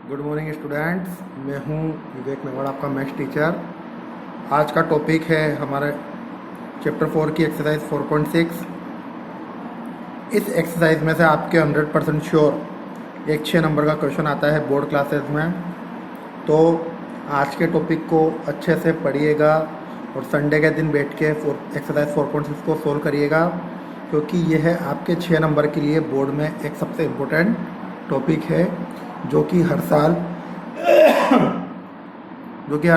Good morning students. मैं हूं विवेक मेवाड़, आपका मैथ्स टीचर। आज का टॉपिक है हमारे चैप्टर 4 की एक्सरसाइज 4.6। इस एक्सरसाइज में से आपके 100% श्योर एक 6 नंबर का क्वेश्चन आता है बोर्ड क्लासेस में। तो आज के टॉपिक को अच्छे से पढ़िएगा और संडे के दिन बैठ के एक्सरसाइज 4.6 को सोल्व करिएगा, क्योंकि यह है आपके 6 नंबर के लिए बोर्ड में एक सबसे इम्पोर्टेंट टॉपिक है जो कि हर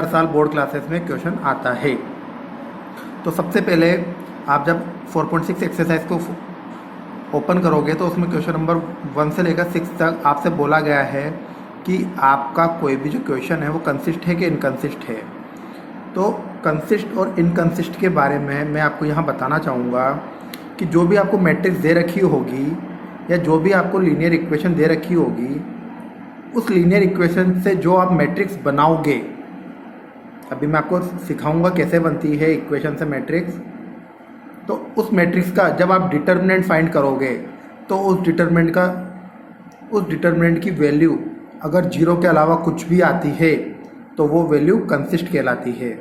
साल बोर्ड क्लासेस में क्वेश्चन आता है। तो सबसे पहले आप जब 4.6 एक्सरसाइज को ओपन करोगे तो उसमें क्वेश्चन नंबर 1 से लेकर 6 तक आपसे बोला गया है कि आपका कोई भी जो क्वेश्चन है वो कंसिस्ट है कि इनकंसिस्ट है। तो कंसिस्ट और इनकंसिस्ट के बारे में मैं आपको यहाँ बताना चाहूँगा कि जो भी आपको मैट्रिक्स दे रखी होगी या जो भी आपको लीनियर इक्वेशन दे रखी होगी, उस लीनियर इक्वेशन से जो आप मैट्रिक्स बनाओगे, अभी मैं आपको सिखाऊंगा कैसे बनती है इक्वेशन से मैट्रिक्स। तो उस मैट्रिक्स का जब आप डिटर्मिनेंट फाइंड करोगे तो उस डिटर्मिनेंट की वैल्यू अगर जीरो के अलावा कुछ भी आती है तो वो वैल्यू कंसिस्ट कहलाती है।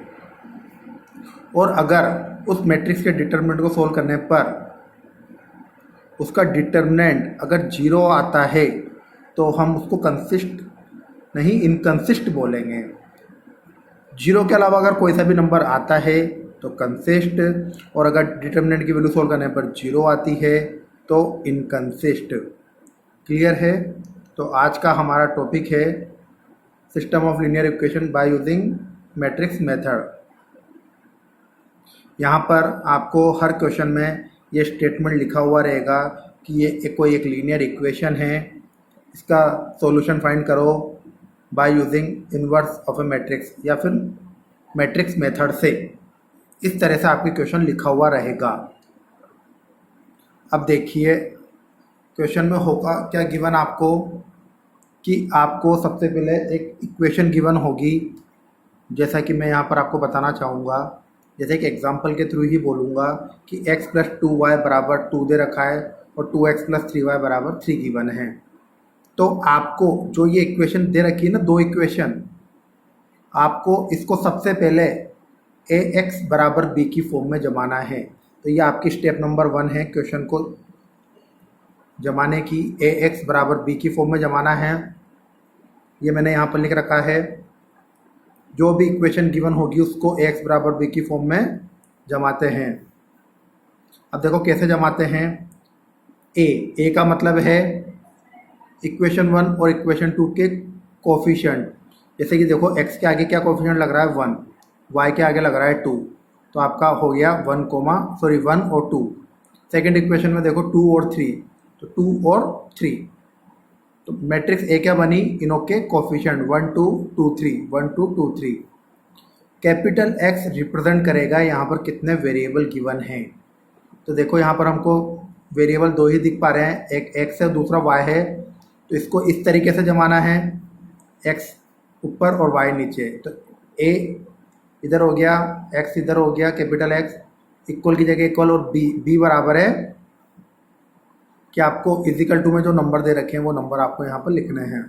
और अगर उस मैट्रिक्स के डिटर्मिनेंट को सोल्व करने पर उसका डिटर्मिनेंट अगर जीरो आता है तो हम उसको कंसिस्ट नहीं इनकंसिस्ट बोलेंगे। जीरो के अलावा अगर कोई सा भी नंबर आता है तो कंसिस्ट, और अगर डिटर्मिनेंट की वैल्यू सोल्व करने पर जीरो आती है तो इनकंसिस्ट। क्लियर है? तो आज का हमारा टॉपिक है system of linear equation by using matrix method. यहाँ पर आपको हर क्वेश्चन में ये स्टेटमेंट लिखा हुआ रहेगा कि ये कोई एक लीनियर इक्वेशन है, इसका सॉल्यूशन फाइंड करो by using inverse of A matrix या फिर मैट्रिक्स मेथड से। इस तरह से आपके क्वेश्चन लिखा हुआ रहेगा। अब देखिए क्वेश्चन में होगा क्या गिवन आपको, कि आपको सबसे पहले एक इक्वेशन गिवन होगी, जैसा कि मैं यहाँ पर आपको बताना चाहूँगा। जैसे कि एग्जांपल के थ्रू ही बोलूँगा कि x + 2y = 2 दे रखा है और 2x + 3y = 3 गिवन है। तो आपको जो ये इक्वेशन दे रखी है ना, दो इक्वेशन, आपको इसको सबसे पहले ax = b की फॉर्म में जमाना है। तो ये आपकी स्टेप नंबर 1 है क्वेश्चन को जमाने की। ax = b की फॉर्म में जमाना है। ये मैंने यहाँ पर लिख रखा है। जो भी इक्वेशन गिवन होगी उसको ax = b की फॉर्म में जमाते हैं। अब देखो कैसे जमाते हैं। a का मतलब है इक्वेशन 1 और इक्वेशन 2 के कोफिशिएंट। जैसे कि देखो x के आगे क्या कोफिशिएंट लग रहा है 1, y के आगे लग रहा है 2, तो आपका हो गया 1 और 2। सेकंड इक्वेशन में देखो 2 और 3, तो 2 और 3। तो मैट्रिक्स ए क्या बनी, इनों के कोफिशिएंट 1 2 2 3, 1 2 2 3। कैपिटल X रिप्रेजेंट करेगा यहाँ पर कितने वेरिएबल गिवन हैं। तो देखो यहाँ पर हमको वेरिएबल दो ही दिख पा रहे हैं, एक x है दूसरा y है। तो इसको इस तरीके से जमाना है, x ऊपर और y नीचे। तो a इधर हो गया, x इधर हो गया, कैपिटल X इक्वल की जगह इक्वल, और b बराबर है कि आपको = में जो नंबर दे रखे हैं वो नंबर आपको यहाँ पर लिखने हैं।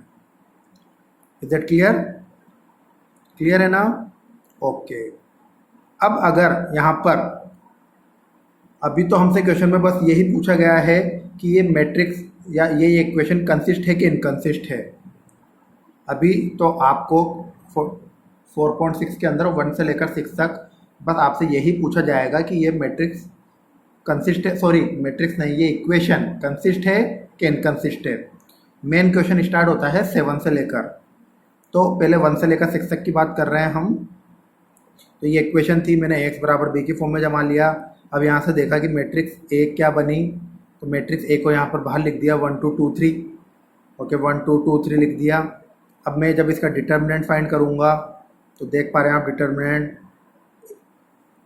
Is that clear? क्लियर है ना? ओके। अब अगर यहाँ पर अभी तो हमसे क्वेश्चन में बस यही पूछा गया है कि ये मैट्रिक्स या ये इक्वेशन कंसिस्ट है कि इनकंसिस्ट है। अभी तो आपको 4.6 के अंदर 1 से लेकर 6 तक बस आपसे यही पूछा जाएगा कि ये मैट्रिक्स कंसिस्ट है, सॉरी मैट्रिक्स नहीं, ये इक्वेशन कंसिस्ट है कि इनकंसिस्ट है। मेन क्वेश्चन स्टार्ट होता है 7 से लेकर, तो पहले 1 से लेकर 6 तक की बात कर रहे हैं हम। तो ये इक्वेशन थी, मैंने x = b की फॉर्म में जमा लिया। अब यहाँ से देखा कि मैट्रिक्स ए क्या बनी, तो मैट्रिक्स ए को यहाँ पर बाहर लिख दिया 1 2 2 3। ओके, 1 2 2 3 लिख दिया। अब मैं जब इसका डिटर्मिनेंट फाइंड करूँगा तो देख पा रहे हैं आप डिटर्मिनेंट,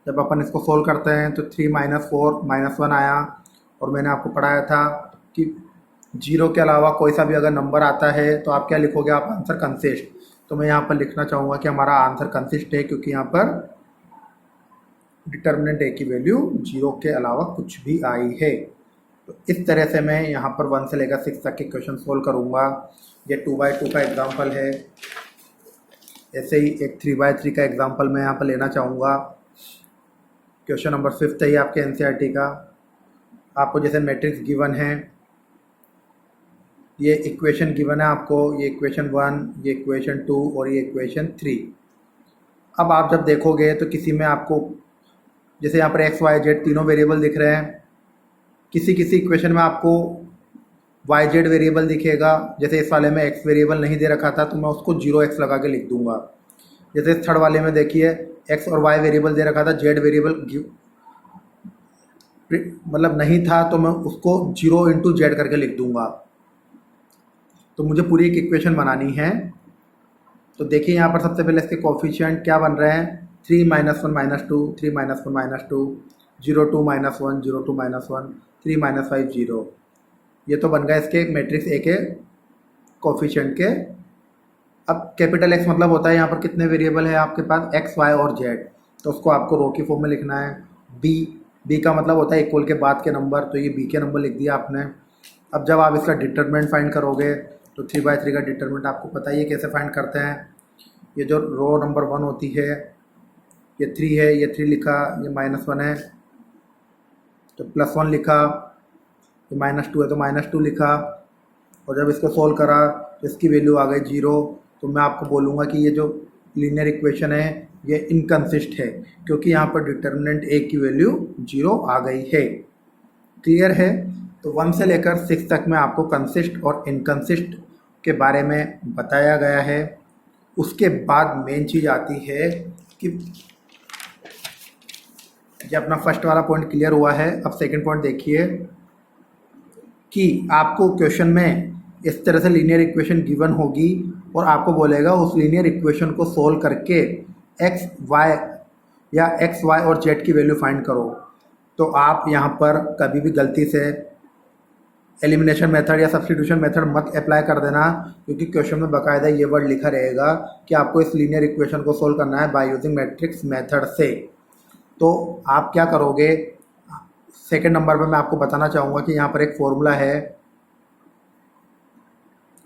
जब अपन इसको सोल्व करते हैं तो 3 - 4 - 1 आया। और मैंने आपको पढ़ाया था कि जीरो के अलावा कोई सा भी अगर नंबर आता है तो आप क्या लिखोगे, आप आंसर कंसिस्ट। तो मैं यहाँ पर लिखना चाहूँगा कि हमारा आंसर कंसिस्ट है, क्योंकि यहाँ पर डिटर्मिनेंट ए की वैल्यू जीरो के अलावा कुछ भी आई है। तो इस तरह से मैं यहाँ पर 1 से लेकर 6 तक के क्वेश्चन सोल्व करूँगा। ये 2/2 का एग्जांपल है। ऐसे ही एक 3/3 का एग्जांपल मैं यहाँ पर लेना चाहूँगा। क्वेश्चन नंबर 5 है ये आपके एनसीईआरटी का। आपको जैसे मैट्रिक्स गिवन है, ये इक्वेशन गिवन है आपको, ये इक्वेशन 1, ये इक्वेशन 2 और ये इक्वेशन 3। अब आप जब देखोगे तो किसी में आपको जैसे यहाँ पर एक्स वाई जेड तीनों वेरिएबल दिख रहे हैं, किसी किसी इक्वेशन में आपको वाई जेड वेरिएबल दिखेगा। जैसे इस वाले में एक्स वेरिएबल नहीं दे रखा था तो मैं उसको 0x लगा के लिख दूंगा। जैसे इस थर्ड वाले में देखिए एक्स और वाई वेरिएबल दे रखा था, जेड वेरिएबल मतलब नहीं था तो मैं उसको 0 × Z करके लिख दूंगा। तो मुझे पूरी एक इक्वेशन बनानी है। तो देखिए यहाँ पर सबसे पहले इसके कोफिशिएंट क्या बन रहे हैं, 3 - 1 - 2, 3 - 1 - 2, 0 2 - 1, 0 2 - 1, 3 - 5 0। ये तो बन गया इसके मैट्रिक्स ए के कोफिशिएंट के। अब कैपिटल एक्स मतलब होता है यहाँ पर कितने वेरिएबल है आपके पास, एक्स वाई और जेड, तो उसको आपको रो की फॉर्म में लिखना है। बी का मतलब होता है इक्वल के बाद के नंबर, तो ये बी के नंबर लिख दिया आपने। अब जब आप इसका डिटरमिनेंट फाइंड करोगे तो 3/3 का डिटरमिनेंट आपको पता ही है कैसे फाइंड करते हैं। ये जो रो नंबर 1 होती है ये 3 है, ये 3 लिखा, ये -1 है तो +1 लिखा, ये -2 है तो -2 लिखा। और जब इसको सोल्व करा तो इसकी वैल्यू आ गई 0। तो मैं आपको बोलूँगा कि ये जो लीनियर इक्वेशन है ये इनकंसिस्ट है, क्योंकि यहाँ पर डिटरमिनेंट ए की वैल्यू 0 आ गई है। क्लियर है। तो 1 से लेकर 6 तक में आपको कंसिस्ट और इनकंसिस्ट के बारे में बताया गया है। उसके बाद मेन चीज़ आती है कि ये अपना फर्स्ट वाला पॉइंट क्लियर हुआ है। अब सेकंड पॉइंट देखिए कि आपको क्वेश्चन में इस तरह से लीनियर इक्वेशन गिवन होगी और आपको बोलेगा उस लीनियर इक्वेशन को सोल्व करके एक्स वाई या एक्स वाई और जेड की वैल्यू फाइंड करो। तो आप यहाँ पर कभी भी गलती से एलिमिनेशन मेथड या सब्स्टिट्यूशन मेथड मत अप्लाई कर देना, क्योंकि क्वेश्चन में बाकायदा ये वर्ड लिखा रहेगा कि आपको इस लीनियर इक्वेशन को सोल्व करना है बाय यूजिंग मैट्रिक्स मेथड से। तो आप क्या करोगे, सेकंड नंबर पर मैं आपको बताना चाहूँगा कि यहाँ पर एक फॉर्मूला है।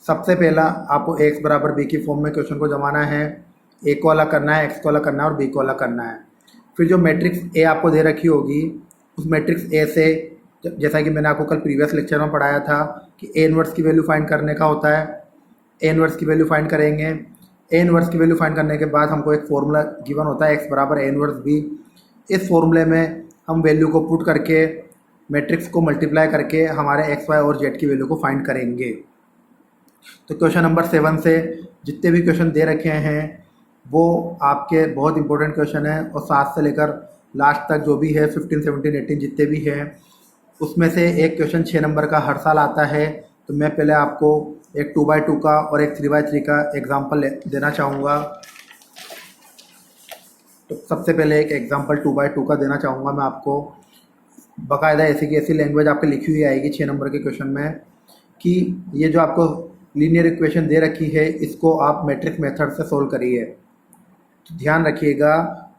सबसे पहला आपको एक्स बराबर बी की फॉर्म में क्वेश्चन को जमाना है। ए को अलग करना है, एक्स को अलग करना है और बी को अलग करना है। फिर जो मैट्रिक्स ए आपको दे रखी होगी उस मैट्रिक्स ए से, जैसा कि मैंने आपको कल प्रीवियस लेक्चर में पढ़ाया था कि ए इनवर्स की वैल्यू फाइंड करने का होता है। ए इनवर्स की वैल्यू फाइंड करेंगे। ए इनवर्स की वैल्यू फाइंड करने के बाद हमको एक फॉर्मूला गिवन होता है एक्स बराबर ए इनवर्स बी। इस फॉर्मूले में हम वैल्यू को पुट करके मैट्रिक्स को मल्टीप्लाई करके हमारे एक्स वाई और जेड की वैल्यू को फाइंड करेंगे। तो क्वेश्चन नंबर 7 से जितने भी क्वेश्चन दे रखे हैं वो आपके बहुत इंपॉर्टेंट क्वेश्चन है, और 7 से लेकर लास्ट तक जो भी है 15, 17, 18 जितने भी हैं उसमें से एक क्वेश्चन 6 नंबर का हर साल आता है। तो मैं पहले आपको एक 2/2 का और एक 3/3 का एग्जाम्पल देना चाहूँगा। तो सबसे पहले एक एग्जाम्पल 2/2 का देना चाहूँगा मैं आपको। बाकायदा ऐसी की ऐसी लैंग्वेज आपके लिखी हुई आएगी 6 नंबर के क्वेश्चन में कि ये जो आपको लीनियर इक्वेशन दे रखी है इसको आप मैट्रिक्स मेथड से सोल्व करिए। तो ध्यान रखिएगा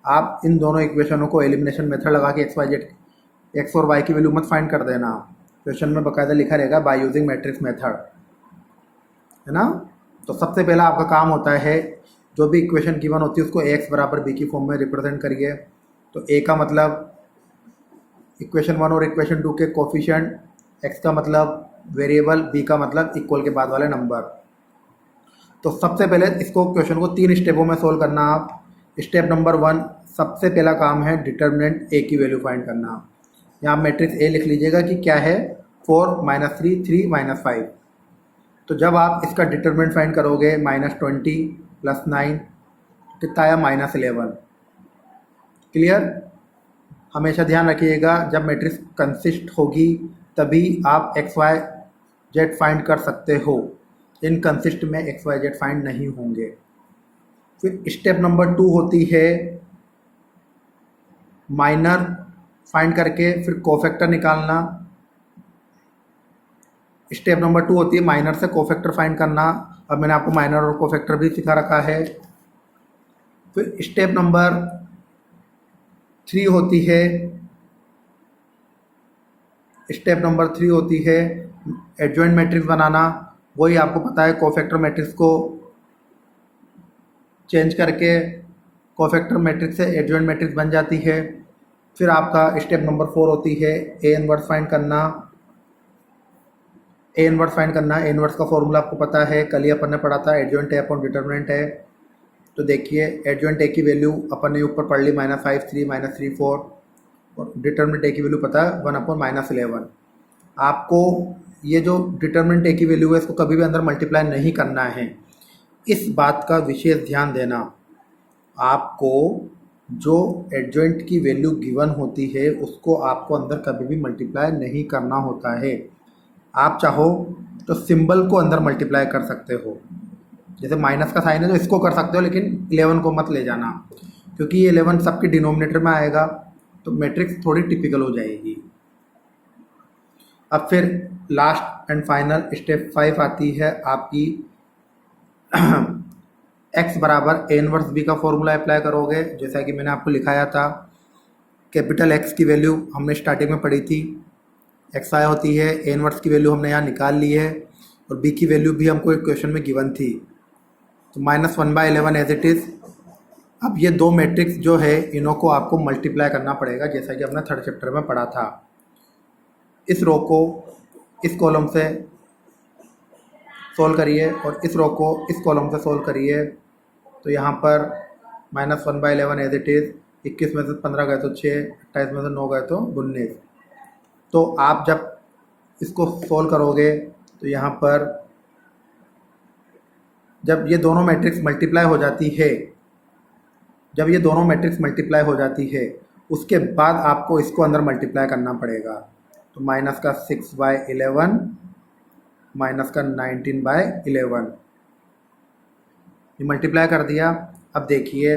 आप इन दोनों इक्वेशनों को एलिमिनेशन मेथड लगा के एक्स वाई जेड एक्स और वाई की वैल्यू मत फाइंड कर देना। क्वेश्चन में बाकायदा लिखा रहेगा बाय यूजिंग मैट्रिक्स मेथड, है ना। तो सबसे पहला आपका काम होता है जो भी इक्वेशन गिवन होती है उसको एक्स बराबर बी की फॉर्म में रिप्रेजेंट करिए। तो ए का मतलब इक्वेशन 1 और इक्वेशन 2 के कोफिशिएंट, एक्स का मतलब वेरिएबल, बी का मतलब इक्वल के बाद वाले नंबर। तो सबसे पहले इसको क्वेश्चन को 3 स्टेपों में सोल्व करना। आप स्टेप नंबर 1 सबसे पहला काम है डिटरमिनेंट ए की वैल्यू फाइंड करना। यहाँ मैट्रिक्स ए लिख लीजिएगा कि क्या है 4 - 3 3 - 5। तो जब आप इसका डिटरमिनेंट फाइंड करोगे -20 + 9 कितना आया -11। क्लियर। हमेशा ध्यान रखिएगा जब मैट्रिक्स कंसिस्ट होगी तभी आप एक्स वाई जेड फाइंड कर सकते हो, इनकंसिस्ट में एक्स वाई जेड फाइंड नहीं होंगे। फिर स्टेप नंबर 2 होती है माइनर फाइंड करके फिर कोफैक्टर निकालना। स्टेप नंबर 2 होती है माइनर से कोफैक्टर फाइंड करना। अब मैंने आपको माइनर और कोफैक्टर भी सिखा रखा है। फिर स्टेप नंबर 3 होती है एडजॉइंट मैट्रिक्स बनाना। वही आपको पता है कोफैक्टर मैट्रिक्स को चेंज करके कोफैक्टर मैट्रिक्स से एडजॉइंट मैट्रिक्स बन जाती है। फिर आपका स्टेप नंबर 4 होती है ए इनवर्स फाइंड करना। ए इनवर्स फाइंड करना, ए इनवर्स का फॉर्मूला आपको पता है, कल ही अपन ने पढ़ा था, एडजॉइंट है अपॉन डिटर्मिनेंट है। तो देखिए एडजॉइंट ए की वैल्यू अपन ने ऊपर पढ़ ली -5 3 -3 4, और डिटर्मिनेंट ए की वैल्यू पता है 1/-11। आपको ये जो डिटर्मिनेंट ए की वैल्यू है इसको कभी भी अंदर मल्टीप्लाई नहीं करना है, इस बात का विशेष ध्यान देना। आपको जो एडजॉइंट की वैल्यू गिवन होती है उसको आपको अंदर कभी भी मल्टीप्लाई नहीं करना होता है। आप चाहो तो सिंबल को अंदर मल्टीप्लाई कर सकते हो, जैसे माइनस का साइन है तो इसको कर सकते हो, लेकिन 11 को मत ले जाना, क्योंकि ये 11 सबके डिनोमिनेटर में आएगा तो मैट्रिक्स थोड़ी टिपिकल हो जाएगी। अब फिर लास्ट एंड फाइनल स्टेप 5 आती है आपकी x बराबर ए इनवर्स बी का फॉर्मूला अप्लाई करोगे, जैसा कि मैंने आपको लिखाया था। कैपिटल X की वैल्यू हमने स्टार्टिंग में पढ़ी थी, एक्स वाई होती है, ए इनवर्स की वैल्यू हमने यहाँ निकाल ली है, और बी की वैल्यू भी हमको एक क्वेश्चन में गिवन थी, तो -1/11 एज इट इज़। अब ये दो मैट्रिक्स जो है इन्हों को आपको मल्टीप्लाई करना पड़ेगा, जैसा कि हमने 3rd चैप्टर में पढ़ा था। इस रो को इस कॉलम से सोल्व करिए और इस रो को इस कॉलम से सोल्व करिए, तो यहाँ पर -1/11 एज इट इज़, 21 में से 15 गए तो 6, 28 में से 9 गए तो 19। तो आप जब इसको सोल्व करोगे तो यहाँ पर जब ये दोनों मैट्रिक्स मल्टीप्लाई हो जाती है, जब ये दोनों मैट्रिक्स मल्टीप्लाई हो जाती है उसके बाद आपको इसको अंदर मल्टीप्लाई करना पड़ेगा। तो माइनस का 6/11 माइनस का 19/11, ये मल्टीप्लाई कर दिया। अब देखिए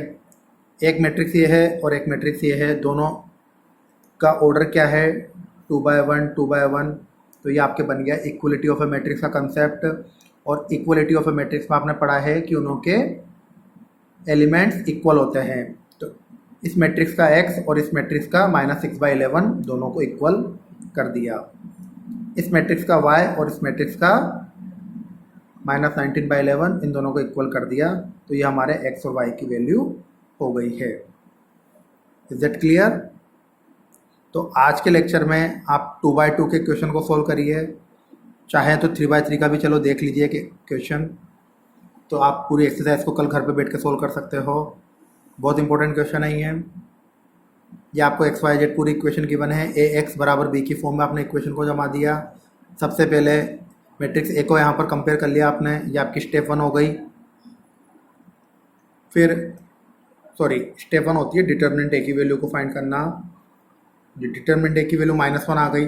एक मैट्रिक्स ये है और एक मैट्रिक्स ये है, दोनों का ऑर्डर क्या है 2/1 2/1, तो ये आपके बन गया इक्वलिटी ऑफ ए मैट्रिक्स का कंसेप्ट। और इक्वलिटी ऑफ ए मैट्रिक्स में आपने पढ़ा है कि उनके एलिमेंट्स इक्वल होते हैं, तो इस मैट्रिक्स का x और इस मैट्रिक्स का -6/11 दोनों को इक्वल कर दिया, इस मैट्रिक्स का y और इस मैट्रिक्स का -19/11 इन दोनों को इक्वल कर दिया, तो ये हमारे x और y की वैल्यू हो गई है। Is that clear? तो आज के लेक्चर में आप 2/2 के क्वेश्चन को सोल्व करिए, चाहे तो 3/3 का भी चलो देख लीजिए कि क्वेश्चन, तो आप पूरी एक्सरसाइज को कल घर पे बैठ के सोल्व कर सकते हो। बहुत इंपॉर्टेंट क्वेश्चन है ये आपको एक्स वाई जेड पूरी इक्वेशन गिवन है, ए एक्स बराबर बी की फॉर्म में आपने इक्वेशन को जमा दिया। सबसे पहले मैट्रिक्स ए को यहाँ पर कंपेयर कर लिया आपने, ये आपकी स्टेप 1 हो गई। फिर स्टेप 1 होती है डिटर्मिनेंट ए की वैल्यू को फाइंड करना, डिटर्मिनेंट ए की वैल्यू -1 आ गई।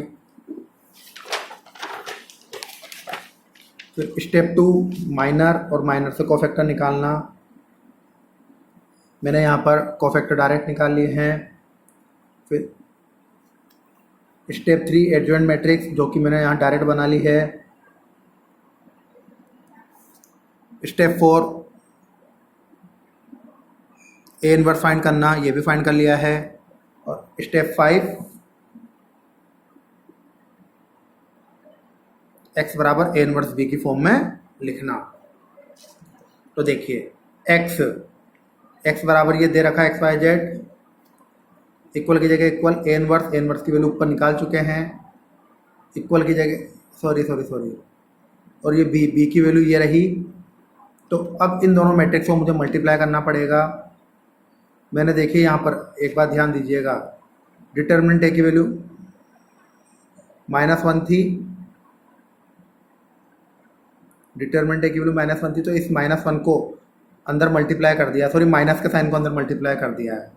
फिर स्टेप 2 माइनर और माइनर से कोफैक्टर निकालना, मैंने यहाँ पर कोफैक्टर डायरेक्ट निकाल लिए हैं। फिर स्टेप 3 एडजॉइंट मैट्रिक्स, जो कि मैंने यहाँ डायरेक्ट बना ली है। स्टेप 4 ए इनवर्स फाइंड करना, ये भी फाइंड कर लिया है। और स्टेप 5 x बराबर ए इनवर्स बी की फॉर्म में लिखना। तो देखिए x बराबर ये दे रखा है x y z, इक्वल की जगह इक्वल, ए इनवर्स की वैल्यू ऊपर निकाल चुके हैं, इक्वल की जगह सॉरी और ये b की वैल्यू ये रही। तो अब इन दोनों मैट्रिक्स को मुझे मल्टीप्लाई करना पड़ेगा। मैंने देखिए यहाँ पर एक बात ध्यान दीजिएगा, डिटर्मिनेंट ए की वैल्यू -1 थी, डिटर्मिनेंट ए की वैल्यू -1 थी, तो इस -1 को अंदर मल्टीप्लाई कर दिया, माइनस के साइन को अंदर मल्टीप्लाई कर दिया है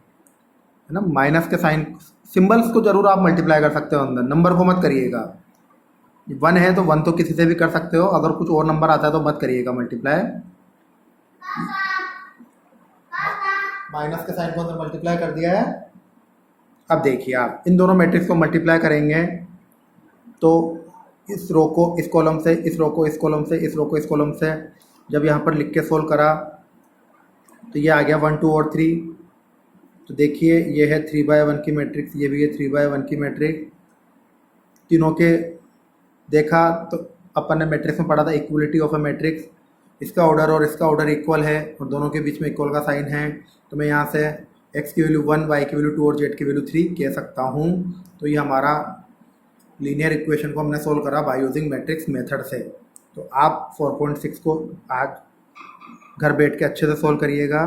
ना। माइनस के साइन सिंबल्स को जरूर आप मल्टीप्लाई कर सकते हो अंदर, नंबर को मत करिएगा। 1 है तो 1 तो किसी से भी कर सकते हो, अगर कुछ और नंबर आता है तो मत करिएगा मल्टीप्लाई। माइनस के साइन को अंदर मल्टीप्लाई कर दिया है। अब देखिए आप इन दोनों मैट्रिक्स को मल्टीप्लाई करेंगे तो इस रो को इस कॉलम से, इस रो को इस कॉलम से, इस रो को इस कॉलम से, जब यहाँ पर लिख के सोल्व करा तो ये आ गया 1 2 और 3। तो देखिए ये है 3/1 की मैट्रिक्स, ये भी है 3/1 की मैट्रिक्स, तीनों के देखा तो अपन ने मैट्रिक्स में पढ़ा था इक्वलिटी ऑफ अ मैट्रिक्स, इसका ऑर्डर और इसका ऑर्डर इक्वल है और दोनों के बीच में इक्वल का साइन है, तो मैं यहाँ से x की वैल्यू 1, y की वैल्यू 2 और z की वैल्यू 3 कह सकता हूँ। तो ये हमारा लीनियर इक्वेशन को हमने सोल्व करा बाय यूजिंग मैट्रिक्स मेथड से। तो आप 4.6 को आज घर बैठ के अच्छे से सोल्व करिएगा।